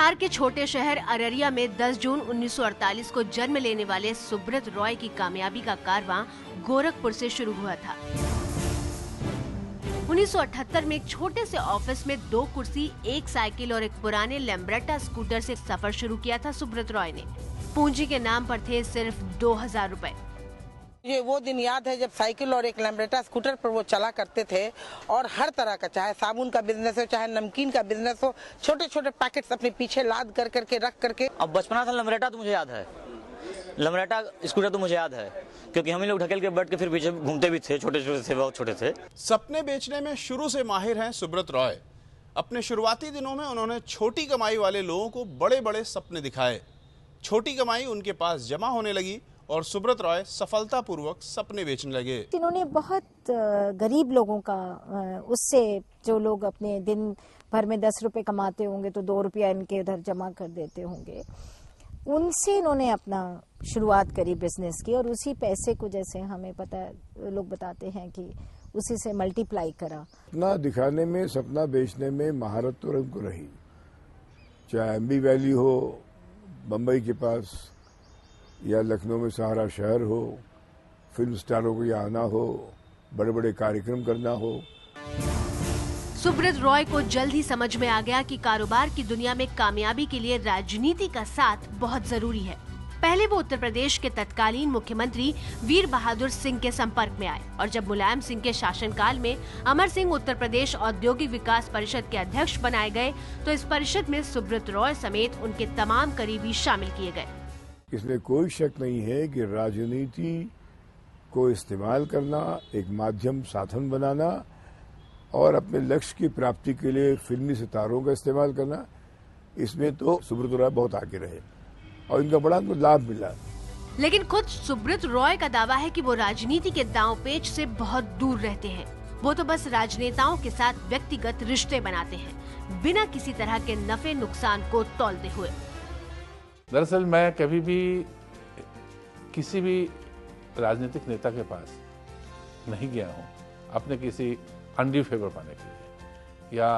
बिहार के छोटे शहर अररिया में 10 जून 1948 को जन्म लेने वाले सुब्रत रॉय की कामयाबी का कारवां गोरखपुर से शुरू हुआ था। 1978 में एक छोटे से ऑफिस में 2 कुर्सी, 1 साइकिल और एक पुराने लैम्ब्रेटा स्कूटर से सफर शुरू किया था सुब्रत रॉय ने। पूंजी के नाम पर थे सिर्फ 2000 रुपए। ये वो दिन याद है जब साइकिल और एक लैम्ब्रेटा स्कूटर पर वो चला करते थे और हर तरह का, चाहे साबुन का बिजनेस हो, चाहे नमकीन का बिजनेस हो, छोटे छोटे पैकेट्स अपने पीछे लाद कर करके रख करके। अब बचपना था, लैम्ब्रेटा तो मुझे याद है, लैम्ब्रेटा स्कूटर तो मुझे याद है, क्योंकि हम ही लोग ढकेल के बैठ के फिर पीछे घूमते भी थे, छोटे छोटे थे, बहुत छोटे थे। सपने बेचने में शुरू से माहिर हैं सुब्रत रॉय। अपने शुरुआती दिनों में उन्होंने छोटी कमाई वाले लोगों को बड़े बड़े सपने दिखाए। छोटी कमाई उनके पास जमा होने लगी और सुब्रत रॉय सफलतापूर्वक सपने बेचने लगे। इन्होंने बहुत गरीब लोगों का, उससे जो लोग अपने दिन भर में 10 रुपए कमाते होंगे तो 2 रुपया इनके उधर जमा कर देते होंगे, उनसे इन्होंने अपना शुरुआत करी बिजनेस की और उसी पैसे को, जैसे हमें पता है, लोग बताते हैं कि उसी से मल्टीप्लाई करा। सपना दिखाने में, सपना बेचने में महारत तो उनको रही, चाहे एमबी वैली हो बम्बई के पास या लखनऊ में सहारा शहर हो, फिल्म स्टारों को यहाँ आना हो, बड़े बड़े कार्यक्रम करना हो। सुब्रत रॉय को जल्द ही समझ में आ गया कि कारोबार की दुनिया में कामयाबी के लिए राजनीति का साथ बहुत जरूरी है। पहले वो उत्तर प्रदेश के तत्कालीन मुख्यमंत्री वीर बहादुर सिंह के संपर्क में आए और जब मुलायम सिंह के शासनकाल में अमर सिंह उत्तर प्रदेश औद्योगिक विकास परिषद के अध्यक्ष बनाए गए तो इस परिषद में सुब्रत रॉय समेत उनके तमाम करीबी शामिल किए गए। इसमें कोई शक नहीं है कि राजनीति को इस्तेमाल करना, एक माध्यम, साधन बनाना और अपने लक्ष्य की प्राप्ति के लिए फिल्मी सितारों का इस्तेमाल करना, इसमें तो सुब्रत रॉय बहुत आगे रहे और इनका बड़ा लाभ मिला। लेकिन खुद सुब्रत रॉय का दावा है कि वो राजनीति के दांव पेच से बहुत दूर रहते हैं। वो तो बस राजनेताओं के साथ व्यक्तिगत रिश्ते बनाते हैं, बिना किसी तरह के नफे नुकसान को तौलते हुए। दरअसल मैं कभी भी किसी भी राजनीतिक नेता के पास नहीं गया हूँ अपने किसी अनड्यू फेवर पाने के लिए या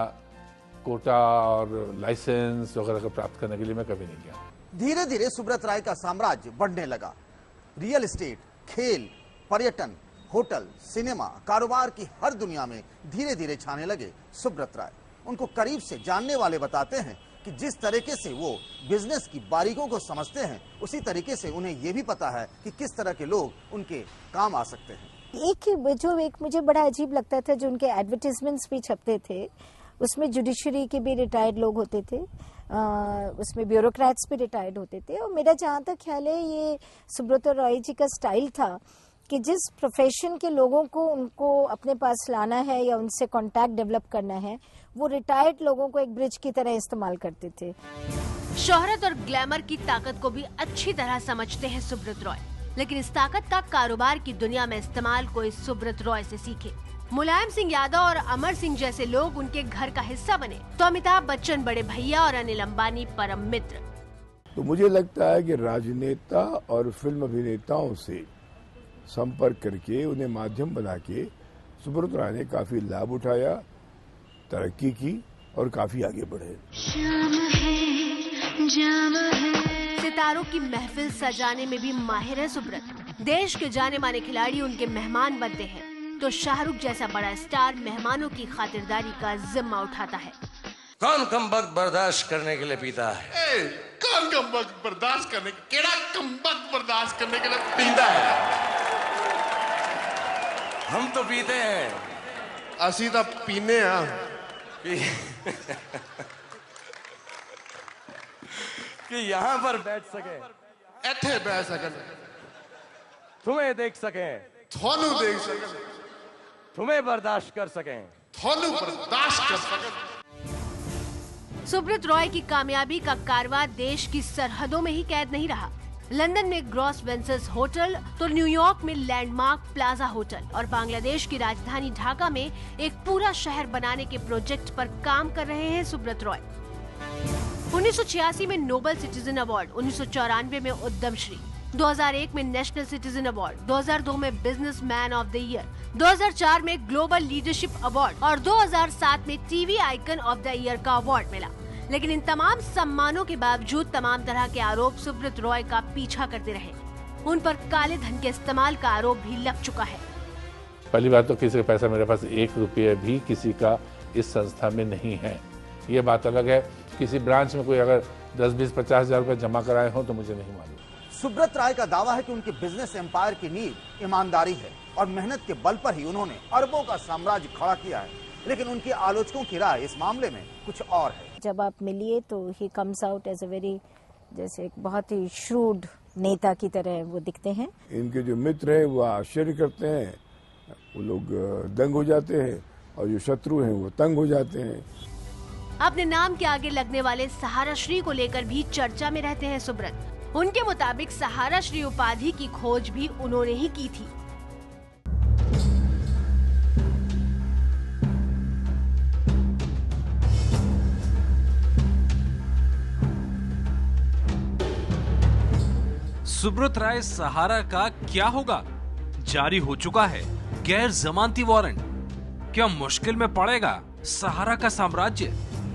कोटा और लाइसेंस वगैरह को प्राप्त करने के लिए मैं कभी नहीं गया। धीरे धीरे सुब्रत राय का साम्राज्य बढ़ने लगा। रियल एस्टेट, खेल, पर्यटन, होटल, सिनेमा, कारोबार की हर दुनिया में धीरे धीरे छाने लगे सुब्रत राय। उनको करीब से जानने वाले बताते हैं कि जिस तरीके से वो बिजनेस की बारीकों को समझते हैं, उसी तरीके से उन्हें ये भी पता है कि किस तरह के लोग उनके काम आ सकते हैं। एक मुझे बड़ा अजीब लगता था, जो उनके एडवर्टीजमेंट्स भी छपते थे, उसमें जुडिशरी के भी रिटायर्ड लोग होते थे, उसमें ब्यूरोक्रेट्स भी रिटायर्ड होते थे। और मेरा जहाँ तक ख्याल है, ये सुब्रत रॉय जी का स्टाइल था कि जिस प्रोफेशन के लोगों को उनको अपने पास लाना है या उनसे कांटेक्ट डेवलप करना है, वो रिटायर्ड लोगों को एक ब्रिज की तरह इस्तेमाल करते थे। शोहरत और ग्लैमर की ताकत को भी अच्छी तरह समझते हैं सुब्रत रॉय, लेकिन इस ताकत का कारोबार की दुनिया में इस्तेमाल कोई सुब्रत रॉय से सीखे। मुलायम सिंह यादव और अमर सिंह जैसे लोग उनके घर का हिस्सा बने तो अमिताभ बच्चन बड़े भैया और अनिल अंबानी परम मित्र। तो मुझे लगता है कि राजनेता और फिल्म अभिनेताओं से संपर्क करके उन्हें माध्यम बना के सुब्रत राय ने काफी लाभ उठाया, तरक्की की और काफी आगे बढ़े। सितारों की महफिल सजाने में भी माहिर है सुब्रत। देश के जाने माने खिलाड़ी उनके मेहमान बनते हैं तो शाहरुख जैसा बड़ा स्टार मेहमानों की खातिरदारी का जिम्मा उठाता है। कौन कम वक्त बर्दाश्त करने के लिए पीता है? कौन कम वक्त बर्दाश्त करने केड़ा कम वक्त बर्दाश्त करने के लिए पीता है? हम तो पीते हैं, असी तो पीने आ कि यहाँ पर बैठ सके, इत्थे बैठ सके, तुम्हें देख सके, थानू देख सके, तुम्हें बर्दाश्त कर सके, थानू बर्दाश्त कर सके। सुब्रत रॉय की कामयाबी का कारवां देश की सरहदों में ही कैद नहीं रहा। लंदन में ग्रॉस वेंसर्स होटल, तो न्यूयॉर्क में लैंडमार्क प्लाजा होटल और बांग्लादेश की राजधानी ढाका में एक पूरा शहर बनाने के प्रोजेक्ट पर काम कर रहे हैं सुब्रत रॉय। 1986 में नोबल सिटीजन अवार्ड, 1994 में उद्यम श्री, 2001 में नेशनल सिटीजन अवार्ड, 2002 में business man of the year, 2004 में ग्लोबल लीडरशिप अवार्ड और 2007 में TV icon of the year का अवार्ड मिला। लेकिन इन तमाम सम्मानों के बावजूद तमाम तरह के आरोप सुब्रत रॉय का पीछा करते रहे। उन पर काले धन के इस्तेमाल का आरोप भी लग चुका है। पहली बात तो किसी का पैसा मेरे पास 1 रुपया भी किसी का इस संस्था में नहीं है। ये बात अलग है, किसी ब्रांच में कोई अगर 10, 20, 50 हजार रुपए जमा कराए हो तो मुझे नहीं मालूम। सुब्रत राय का दावा है कि उनके बिजनेस एम्पायर की नींव ईमानदारी है और मेहनत के बल पर ही उन्होंने अरबों का साम्राज्य खड़ा किया है। लेकिन उनके आलोचकों की राय इस मामले में कुछ और है। जब आप मिलिए तो he comes out as a very, जैसे एक बहुत ही श्रूड नेता की तरह वो दिखते हैं। इनके जो मित्र हैं वो आश्चर्य करते हैं, वो लोग दंग हो जाते हैं, और जो शत्रु हैं वो तंग हो जाते हैं। अपने नाम के आगे लगने वाले सहारा श्री को लेकर भी चर्चा में रहते हैं सुब्रत। उनके मुताबिक सहारा श्री उपाधि की खोज भी उन्होंने ही की थी। सुब्रत राय सहारा का क्या होगा? जारी हो चुका है गैर जमानती वारंट। क्या मुश्किल में पड़ेगा सहारा का साम्राज्य?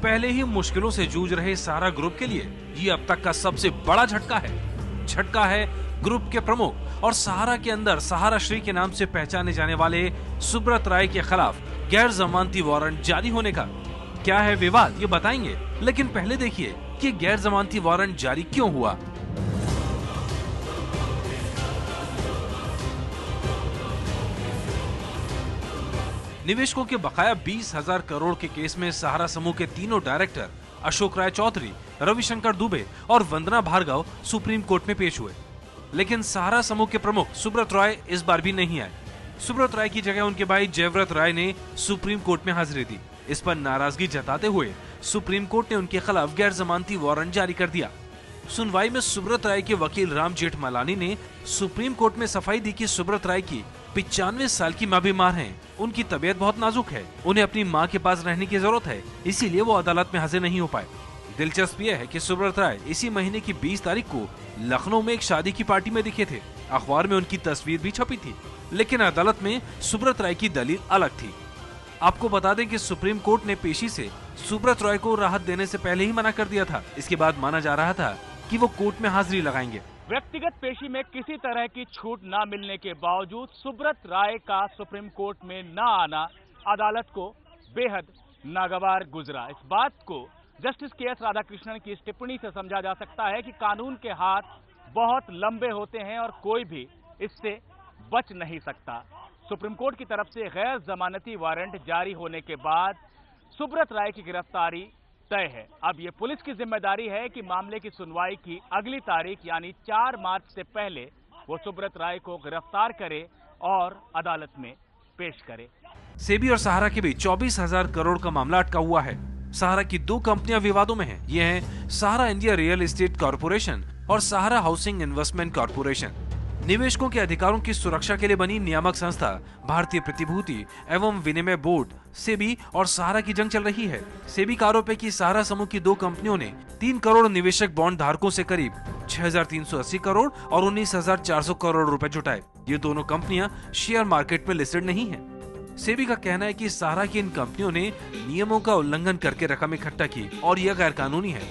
पहले ही मुश्किलों से जूझ रहे सहारा ग्रुप के लिए ये अब तक का सबसे बड़ा झटका है। झटका है ग्रुप के प्रमुख और सहारा के अंदर सहारा श्री के नाम से पहचाने जाने वाले सुब्रत राय के खिलाफ गैर जमानती वारंट जारी होने का। क्या है विवाद, ये बताएंगे, लेकिन पहले देखिए कि गैर जमानती वारंट जारी क्यों हुआ। निवेशकों के बकाया 20,000 करोड़ के केस में सहारा समूह के तीनों डायरेक्टर अशोक राय चौधरी, रविशंकर दुबे और वंदना भार्गव सुप्रीम कोर्ट में पेश हुए। लेकिन सहारा समूह के प्रमुख सुब्रत राय इस बार भी नहीं आए। सुब्रत राय की जगह उनके भाई जयव्रत राय ने सुप्रीम कोर्ट में हाजिरी दी। इस पर नाराजगी जताते हुए सुप्रीम कोर्ट ने उनके खिलाफ गैर जमानती वारंट जारी कर दिया। सुनवाई में सुब्रत राय के वकील राम जेठमलानी ने सुप्रीम कोर्ट में सफाई दी कि सुब्रत राय की 95 साल की मां बीमार हैं, उनकी तबीयत बहुत नाजुक है, उन्हें अपनी मां के पास रहने की जरूरत है, इसीलिए वो अदालत में हाजिर नहीं हो पाए। दिलचस्प यह है कि सुब्रत राय इसी महीने की 20 तारीख को लखनऊ में एक शादी की पार्टी में दिखे थे। अखबार में उनकी तस्वीर भी छपी थी, लेकिन अदालत में सुब्रत राय की दलील अलग थी। आपको बता दें कि सुप्रीम कोर्ट ने पेशी से सुब्रत राय को राहत देने से पहले ही मना कर दिया था। इसके बाद माना जा रहा था कि वो कोर्ट में हाजिरी लगाएंगे। व्यक्तिगत पेशी में किसी तरह की छूट न मिलने के बावजूद सुब्रत राय का सुप्रीम कोर्ट में न आना अदालत को बेहद नागवार गुजरा। इस बात को जस्टिस के.एस. राधाकृष्णन की इस टिप्पणी से समझा जा सकता है कि कानून के हाथ बहुत लंबे होते हैं और कोई भी इससे बच नहीं सकता। सुप्रीम कोर्ट की तरफ से गैर जमानती वारंट जारी होने के बाद सुब्रत राय की गिरफ्तारी तय है। अब ये पुलिस की जिम्मेदारी है कि मामले की सुनवाई की अगली तारीख यानी 4 मार्च से पहले वो सुब्रत राय को गिरफ्तार करे और अदालत में पेश करे। सेबी और सहारा के बीच 24,000 करोड़ का मामला अटका हुआ है। सहारा की 2 कंपनियां विवादों में हैं। ये हैं सहारा इंडिया रियल एस्टेट कॉर्पोरेशन और सहारा हाउसिंग इन्वेस्टमेंट कॉर्पोरेशन। निवेशकों के अधिकारों की सुरक्षा के लिए बनी नियामक संस्था भारतीय प्रतिभूति एवं विनिमय बोर्ड सेबी और सहारा की जंग चल रही है। सेबी का आरोप है कि सहारा समूह की 2 कंपनियों ने 3 करोड़ निवेशक बॉन्ड धारकों से करीब 6,380 करोड़ और 19,400 करोड़ रुपए जुटाए। ये दोनों कंपनियां शेयर मार्केट में लिस्टेड नहीं हैं। सेबी का कहना है कि सहारा की इन कंपनियों ने नियमों का उल्लंघन करके रकम इकट्ठा की और यह गैर कानूनी है।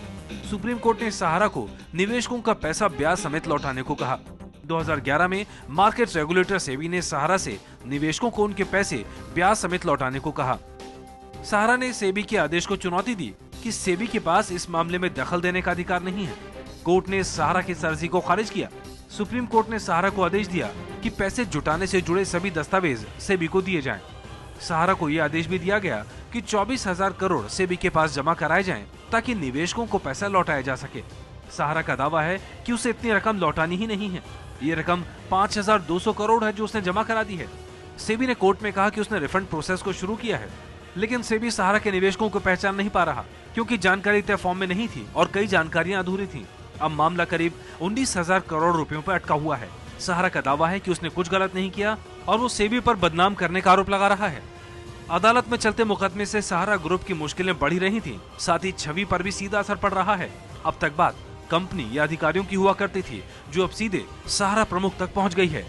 सुप्रीम कोर्ट ने सहारा को निवेशकों का पैसा ब्याज समेत लौटाने को कहा। 2011 में मार्केट रेगुलेटर सेबी ने सहारा से निवेशकों को उनके पैसे ब्याज समेत लौटाने को कहा। सहारा ने सेबी के आदेश को चुनौती दी कि सेबी के पास इस मामले में दखल देने का अधिकार नहीं है। कोर्ट ने सहारा की अर्जी को खारिज किया। सुप्रीम कोर्ट ने सहारा को आदेश दिया कि पैसे जुटाने से जुड़े सभी दस्तावेज सेबी को दिए जाएं। सहारा को यह आदेश भी दिया गया कि 24,000 करोड़ सेबी के पास जमा कराए जाएं ताकि निवेशकों को पैसा लौटाया जा सके। सहारा का दावा है कि उसे इतनी रकम लौटानी ही नहीं है। ये रकम 5,200 करोड़ है जो उसने जमा करा दी है। सेबी ने कोर्ट में कहा कि उसने रिफंड प्रोसेस को शुरू किया है, लेकिन सेबी सहारा के निवेशकों को पहचान नहीं पा रहा क्योंकि जानकारी तय फॉर्म में नहीं थी और कई जानकारियां अधूरी थीं। अब मामला करीब 19,000 करोड़ रुपयों पर अटका हुआ है। सहारा का दावा है कि उसने कुछ गलत नहीं किया और वो सेबी पर बदनाम करने का आरोप लगा रहा है। अदालत में चलते मुकदमे से सहारा ग्रुप की मुश्किलें बढ़ी रही थी, साथ ही छवि पर भी सीधा असर पड़ रहा है। अब तक बात कंपनी या अधिकारियों की हुआ करती थी, जो अब सीधे सहारा प्रमुख तक पहुंच गई है।